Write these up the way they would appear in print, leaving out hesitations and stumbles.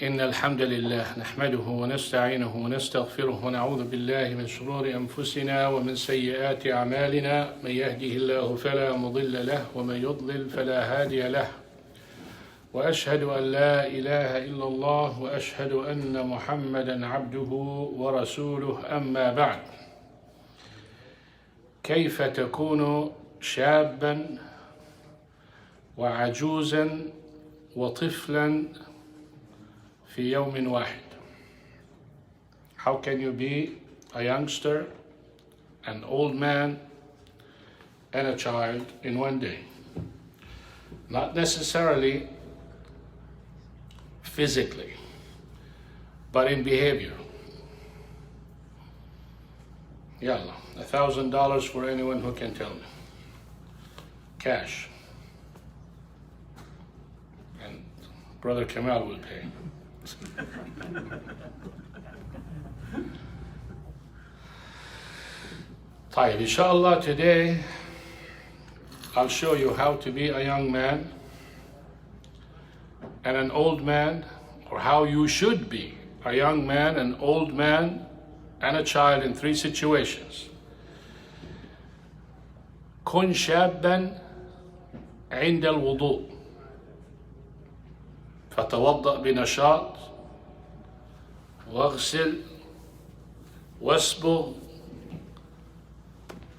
إن الحمد لله نحمده ونستعينه ونستغفره ونعوذ بالله من شرور أنفسنا ومن سيئات أعمالنا من يهده الله فلا مضل له ومن يضلل فلا هادي له وأشهد أن لا إله إلا الله وأشهد أن محمدا عبده ورسوله أما بعد كيف تكون شابا وعجوزا وطفلا في يوم واحد? How can you be a youngster, an old man, and a child in one day? Not necessarily physically, but in behavior. Yalla, $1,000 for anyone who can tell me. Cash. And Brother Kamal will pay. طيب, inshallah, today I'll show you how to be a young man and an old man, or how you should be a young man, an old man, and a child in 3 situations. كن شابا عند الوضوء فتوضأ بنشاط واغسل واسبغ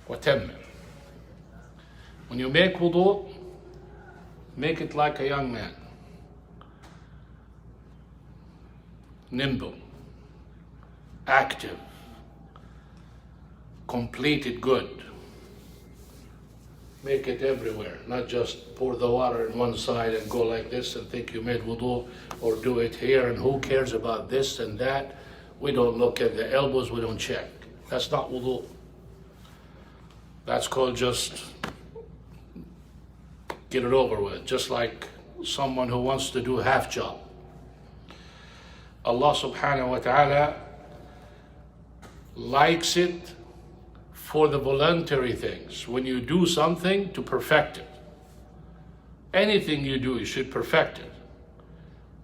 وتمم. When you make wudu, make it like a young man. Nimble, active, completed good. Make it everywhere, not just pour the water in one side and go like this and think you made wudu, or do it here and who cares about this and that. We don't look at the elbows, we don't check. That's not wudu. That's called just get it over with, just like someone who wants to do half job. Allah subhanahu wa ta'ala likes it for the voluntary things. When you do something, to perfect it. Anything you do, you should perfect it.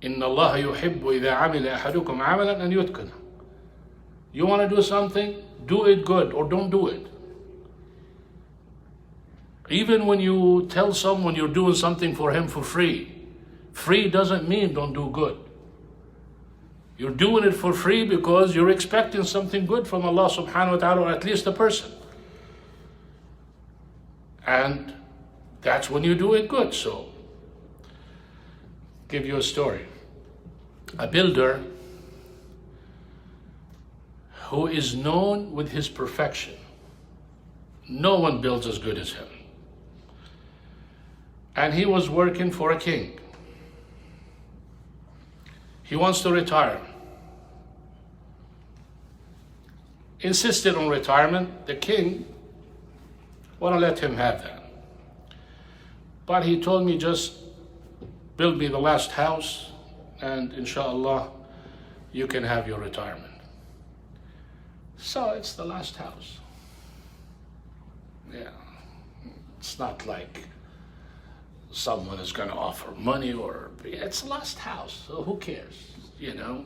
إِنَّ اللَّهَ يُحِبُّ إِذَا عَمِلَ أَحَدُكُمْ عَمَلًا أَنْ يُتْقِنَهُ. You want to do something, do it good or don't do it. Even when you tell someone you're doing something for him for free, free doesn't mean don't do good. You're doing it for free because you're expecting something good from Allah subhanahu wa ta'ala, or at least a person. And that's when you do it good. So, give you a story. A builder who is known with his perfection. No one builds as good as him. And he was working for a king. He wants to retire. Insisted on retirement. The king wouldn't let him have that. But he told me, just build me the last house and inshallah you can have your retirement. So it's the last house. Yeah. It's not like someone is going to offer money, or it's the last house, so who cares, you know?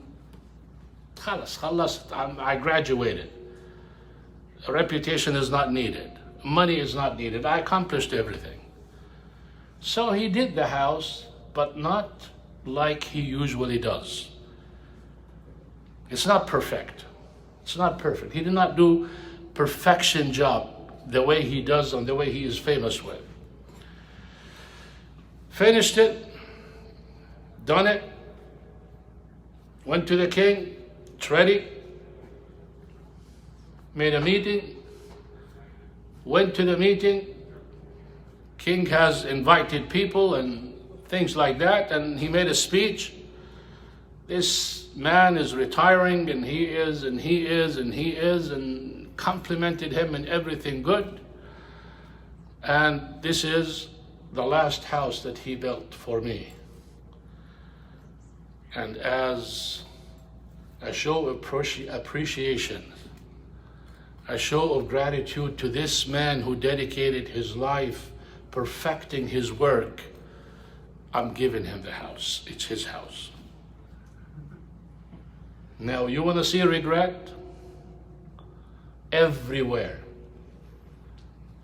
Khalas, I graduated. A reputation is not needed. Money is not needed. I accomplished everything. So he did the house, but not like he usually does. It's not perfect. It's not perfect. He did not do perfection job the way he does and the way he is famous with. Finished it, done it, went to the king, it's ready, made a meeting, went to the meeting. King has invited people and things like that, and he made a speech. This man is retiring, and he is, and he is, and he is, and complimented him in everything good. And this is the last house that he built for me. And as a show of appreciation, a show of gratitude to this man who dedicated his life perfecting his work, I'm giving him the house. It's his house. Now, you want to see regret? Everywhere.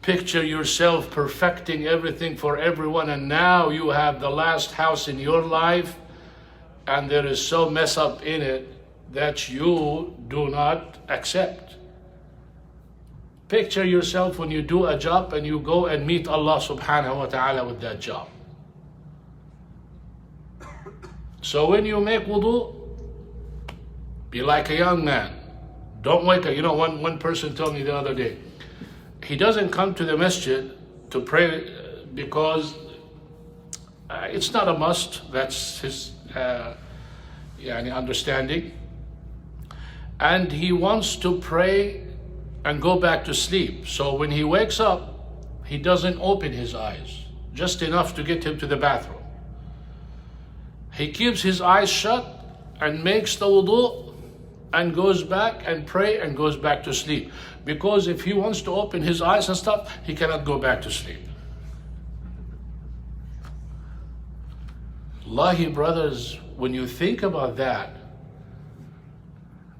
Picture yourself perfecting everything for everyone, and now you have the last house in your life, and there is so mess up in it that you do not accept. Picture yourself when you do a job and you go and meet Allah subhanahu wa ta'ala with that job. So when you make wudu, be like a young man. Don't wake up. You know, one person told me the other day, he doesn't come to the masjid to pray because it's not a must. That's his understanding. And he wants to pray and go back to sleep. So when he wakes up, he doesn't open his eyes, just enough to get him to the bathroom. He keeps his eyes shut and makes the wudu and goes back and pray and goes back to sleep. Because if he wants to open his eyes and stuff, he cannot go back to sleep. Wallahi, brothers, when you think about that,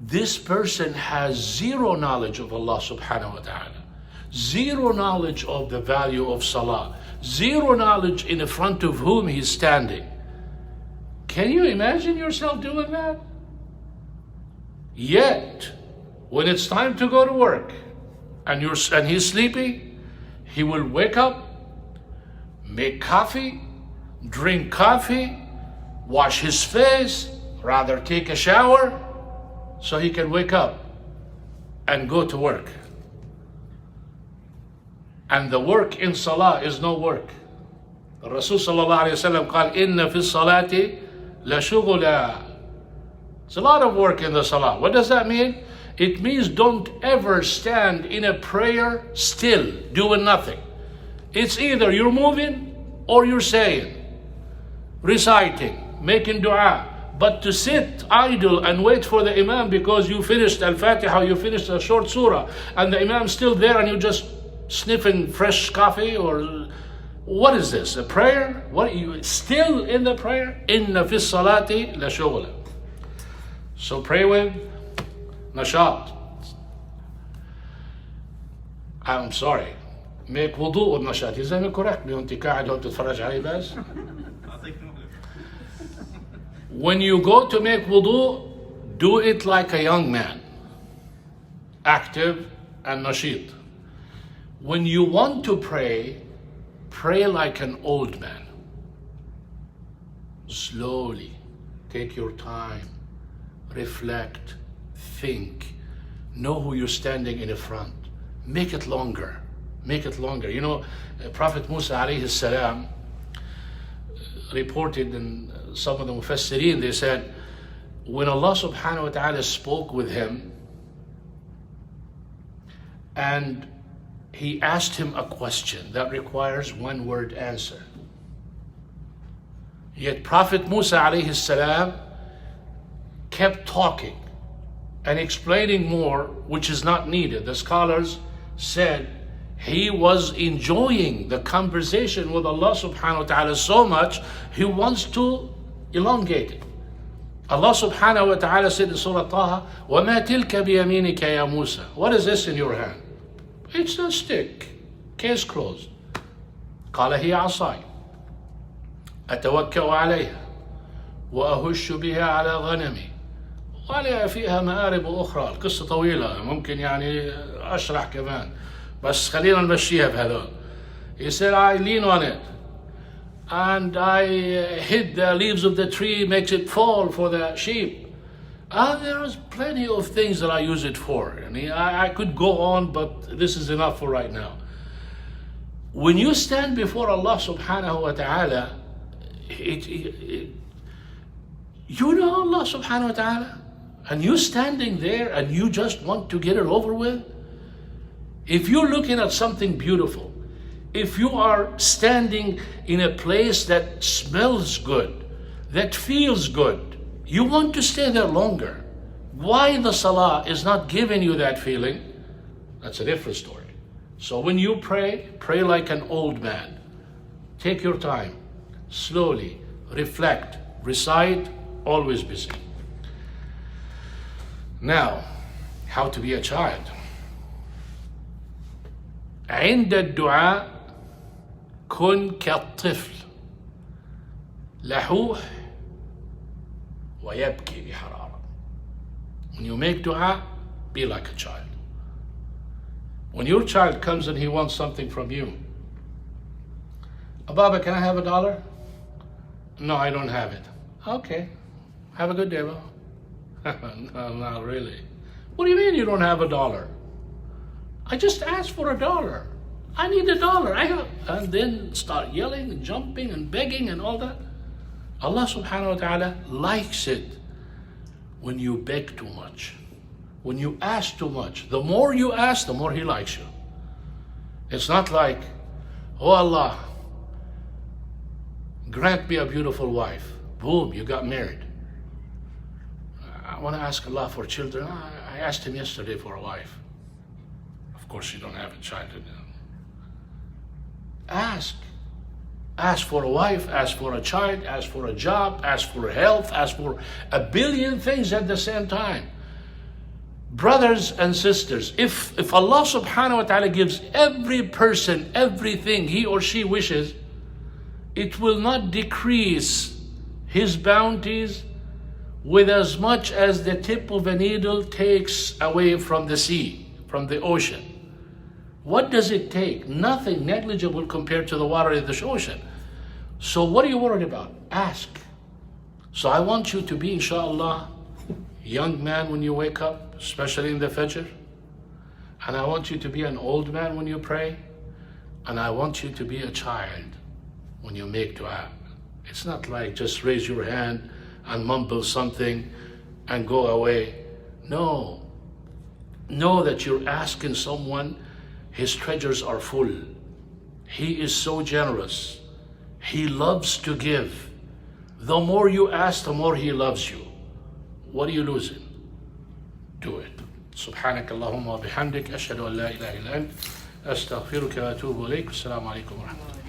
this person has zero knowledge of Allah subhanahu wa ta'ala, zero knowledge of the value of salah, zero knowledge in the front of whom he's standing. Can you imagine yourself doing that? Yet, when it's time to go to work and he's sleepy, he will wake up, make coffee, drink coffee, wash his face, rather take a shower, so he can wake up and go to work. And the work in salah is no work. The Rasul sallallahu alayhi wa sallam قال إن في الصلاة لشغلا. It's a lot of work in the salah. What does that mean? It means don't ever stand in a prayer still, doing nothing. It's either you're moving or you're saying, reciting, making dua. But to sit idle and wait for the Imam because you finished Al-Fatiha, you finished a short surah, and the Imam's still there and you're just sniffing fresh coffee, or what is this, a prayer? What are you still in the prayer? Inna fi salati la shughla. So pray with nashat. I'm sorry, make wudu with nashat. Is that correct? وانت قاعد هون تتفرج علي بس. When you go to make wudu, do it like a young man, active and nasheed. When you want to pray, pray like an old man. Slowly, take your time, reflect, think, know who you're standing in the front. Make it longer, make it longer. You know, Prophet Musa alayhi salam reported in some of the Mufassirin, they said, when Allah subhanahu wa ta'ala spoke with him and he asked him a question that requires one word answer. Yet Prophet Musa alayhi salam kept talking and explaining more, which is not needed. The scholars said he was enjoying the conversation with Allah subhanahu wa ta'ala so much, he wants to elongate it. Allah subhanahu wa ta'ala said in Surah Taha, وَمَا تِلْكَ بِيَمِينِكَ يَا مُوسَى. What is this in your hand? It's a stick, case closed. قال هي عصاي أتوكأ عليها وأهش بها على غنمي ولي فيها مآرب أخرى. القصة طويلة ممكن يعني أشرح كمان, بس خلينا نمشيها بهذول. He said, I lean on it and I hit the leaves of the tree, makes it fall for the sheep. There's plenty of things that I use it for. I could go on, but this is enough for right now. When you stand before Allah subhanahu wa ta'ala, you know Allah subhanahu wa ta'ala, and you standing there and you just want to get it over with. If you're looking at something beautiful, if you are standing in a place that smells good, that feels good, you want to stay there longer. Why the salah is not giving you that feeling, that's a different story. So when you pray, pray like an old man. Take your time, slowly, reflect, recite, always busy. Now, how to be a child. عند الدعاء كن كالطفل لحوح ويبكي بحرارة. When you make dua, be like a child. When your child comes and he wants something from you, Baba, can I have $1? No, I don't have it. Okay, have a good day, Baba. No, not really. What do you mean you don't have $1? I just asked for $1. I need $1. And then start yelling and jumping and begging and all that. Allah subhanahu wa ta'ala likes it when you beg too much, when you ask too much. The more you ask, the more He likes you. It's not like, oh Allah, grant me a beautiful wife. Boom, you got married. I want to ask Allah for children. I asked Him yesterday for a wife. Of course, you don't have a child. Ask. Ask for a wife, ask for a child, ask for a job, ask for health, ask for a billion things at the same time. Brothers and sisters, if Allah subhanahu wa ta'ala gives every person everything he or she wishes, it will not decrease His bounties with as much as the tip of a needle takes away from the sea, from the ocean. What does it take? Nothing, negligible compared to the water in the ocean. So what are you worried about? Ask. So I want you to be, inshallah, young man when you wake up, especially in the Fajr. And I want you to be an old man when you pray. And I want you to be a child when you make dua. It's not like just raise your hand and mumble something and go away. No. Know that you're asking someone. His treasures are full. He is so generous. He loves to give. The more you ask, the more He loves you. What are you losing? Do it. سبحانك اللهم وبحمدك أشهد أن لا إله إلا أنت أستغفرك وأتوب إليك. السلام عليكم ورحمة الله.